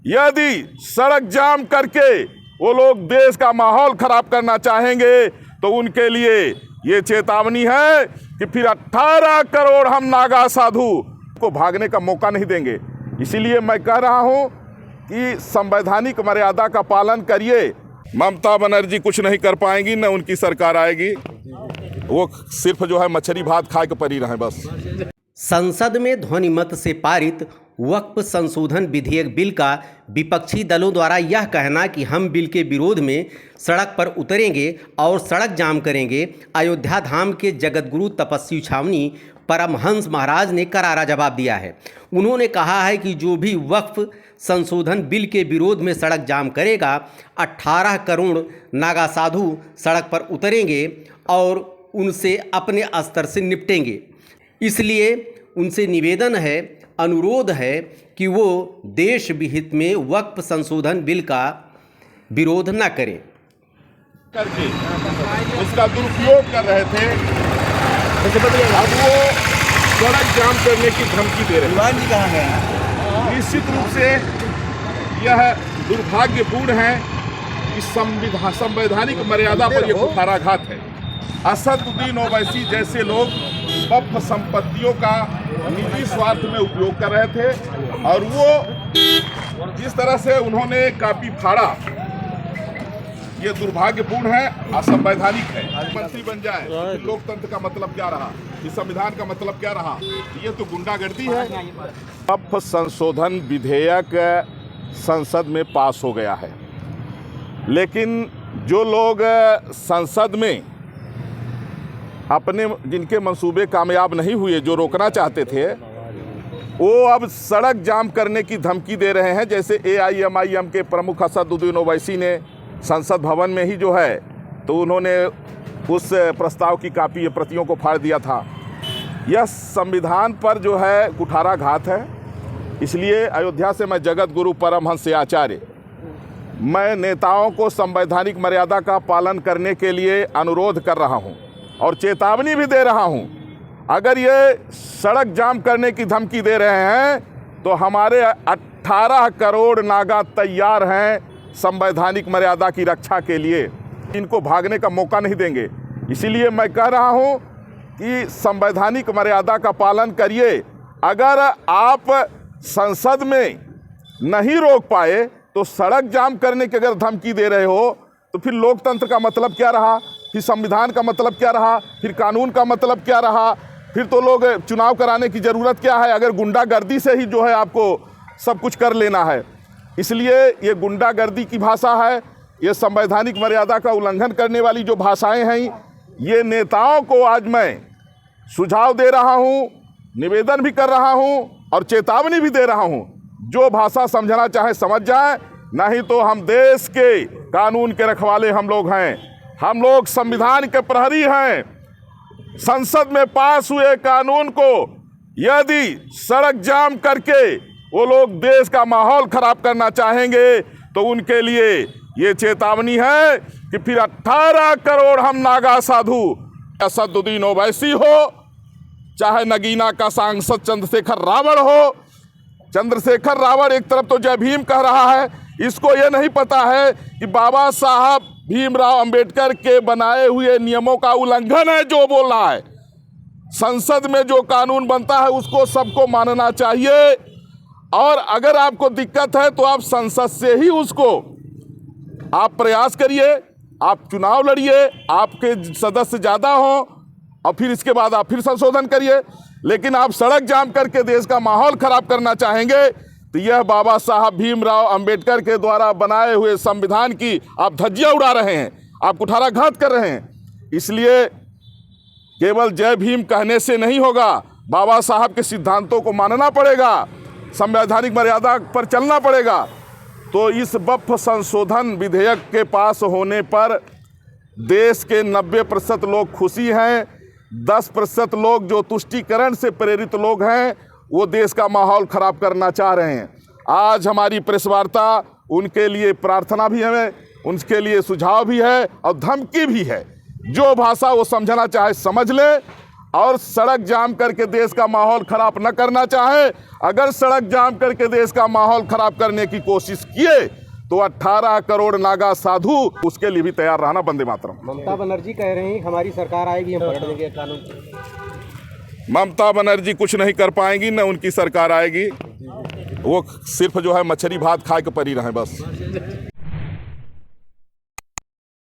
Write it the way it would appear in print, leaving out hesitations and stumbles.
यदि सड़क जाम करके वो लोग देश का माहौल खराब करना चाहेंगे तो उनके लिए ये चेतावनी है कि फिर 18 करोड़ हम नागा साधु को भागने का मौका नहीं देंगे। इसीलिए मैं कह रहा हूं कि संवैधानिक मर्यादा का पालन करिए। ममता बनर्जी कुछ नहीं कर पाएंगी, न उनकी सरकार आएगी। वो सिर्फ जो है मछली भात खा के पड़ी रहे बस। संसद में ध्वनिमत से पारित वक्फ संशोधन विधेयक बिल का विपक्षी दलों द्वारा यह कहना कि हम बिल के विरोध में सड़क पर उतरेंगे और सड़क जाम करेंगे, अयोध्या धाम के जगतगुरु तपस्वी छावनी परमहंस महाराज ने करारा जवाब दिया है। उन्होंने कहा है कि जो भी वक्फ संशोधन बिल के विरोध में सड़क जाम करेगा, 18 करोड़ नागा साधु सड़क पर उतरेंगे और उनसे अपने स्तर से निपटेंगे। इसलिए उनसे निवेदन है, अनुरोध है कि वो देश विहित में वक्फ संशोधन बिल का विरोध न करें। करके उसका दुरुपयोग कर रहे थे, अब वो सड़क जाम करने की धमकी दे रहे हैं। निश्चित रूप से यह दुर्भाग्यपूर्ण है कि संवैधानिक मर्यादा पर यह कुठाराघात है। असदुद्दीन ओवैसी जैसे लोग वक्फ संपत्तियों का निजी स्वार्थ में उपयोग कर रहे थे और वो जिस तरह से उन्होंने काफी फाड़ा, ये दुर्भाग्यपूर्ण है, असंवैधानिक है। मंत्री बन जाए तो लोकतंत्र का मतलब क्या रहा, इस संविधान का मतलब क्या रहा? ये तो गुंडागर्दी है। वक्फ संशोधन विधेयक संसद में पास हो गया है, लेकिन जो लोग संसद में अपने जिनके मंसूबे कामयाब नहीं हुए, जो रोकना चाहते थे, वो अब सड़क जाम करने की धमकी दे रहे हैं। जैसे AIMIM के प्रमुख असदुद्दीन ओवैसी ने संसद भवन में ही जो है तो उन्होंने उस प्रस्ताव की कापी प्रतियों को फाड़ दिया था। यह संविधान पर जो है कुठाराघात है। इसलिए अयोध्या से मैं जगत गुरु परमहंस आचार्य, मैं नेताओं को संवैधानिक मर्यादा का पालन करने के लिए अनुरोध कर रहा हूं और चेतावनी भी दे रहा हूं। अगर ये सड़क जाम करने की धमकी दे रहे हैं तो हमारे 18 करोड़ नागा तैयार हैं संवैधानिक मर्यादा की रक्षा के लिए। इनको भागने का मौका नहीं देंगे। इसीलिए मैं कह रहा हूं कि संवैधानिक मर्यादा का पालन करिए। अगर आप संसद में नहीं रोक पाए तो सड़क जाम करने की अगर धमकी दे रहे हो तो फिर लोकतंत्र का मतलब क्या रहा, फिर संविधान का मतलब क्या रहा, फिर कानून का मतलब क्या रहा? फिर तो लोग चुनाव कराने की ज़रूरत क्या है अगर गुंडागर्दी से ही जो है आपको सब कुछ कर लेना है। इसलिए ये गुंडागर्दी की भाषा है, ये संवैधानिक मर्यादा का उल्लंघन करने वाली जो भाषाएं हैं, ये नेताओं को आज मैं सुझाव दे रहा हूं, निवेदन भी कर रहा हूं और चेतावनी भी दे रहा हूं। जो भाषा समझना चाहे समझ जाए, नहीं तो हम देश के कानून के रखवाले हम लोग हैं। हम लोग संविधान के प्रहरी हैं। संसद में पास हुए कानून को यदि सड़क जाम करके वो लोग देश का माहौल खराब करना चाहेंगे तो उनके लिए ये चेतावनी है कि फिर 18 करोड़ हम नागा साधु, असदुद्दीन ओवैसी हो, चाहे नगीना का सांसद चंद्रशेखर रावण हो। चंद्रशेखर रावण एक तरफ तो जय भीम कह रहा है, इसको ये नहीं पता है कि बाबा साहब भीमराव अंबेडकर के बनाए हुए नियमों का उल्लंघन है जो बोल रहा है। संसद में जो कानून बनता है उसको सबको मानना चाहिए और अगर आपको दिक्कत है तो आप संसद से ही उसको आप प्रयास करिए, आप चुनाव लड़िए, आपके सदस्य ज़्यादा हों और फिर इसके बाद आप फिर संशोधन करिए। लेकिन आप सड़क जाम करके देश का माहौल खराब करना चाहेंगे तो यह बाबा साहब भीमराव अंबेडकर के द्वारा बनाए हुए संविधान की आप धज्जियां उड़ा रहे हैं, आप कुठाराघात कर रहे हैं। इसलिए केवल जय भीम कहने से नहीं होगा, बाबा साहब के सिद्धांतों को मानना पड़ेगा, संवैधानिक मर्यादा पर चलना पड़ेगा। तो इस वक्फ संशोधन विधेयक के पास होने पर देश के 90% लोग खुशी हैं, 10% लोग जो तुष्टीकरण से प्रेरित लोग हैं वो देश का माहौल खराब करना चाह रहे हैं। आज हमारी प्रेस वार्ता उनके लिए प्रार्थना भी है, उनके लिए सुझाव भी है और धमकी भी है। जो भाषा वो समझना चाहे समझ ले और सड़क जाम करके देश का माहौल खराब न करना चाहे, अगर सड़क जाम करके देश का माहौल खराब करने की कोशिश किए तो 18 करोड़ नागा साधु उसके लिए भी तैयार रहना। वंदे मातरम। ममता बनर्जी कह रही हैं हमारी सरकार आएगी हम पलट देंगे कानून। ममता बनर्जी कुछ नहीं कर पाएंगी, न उनकी सरकार आएगी। वो सिर्फ जो है मछली भात खा के पड़ी रहे बस।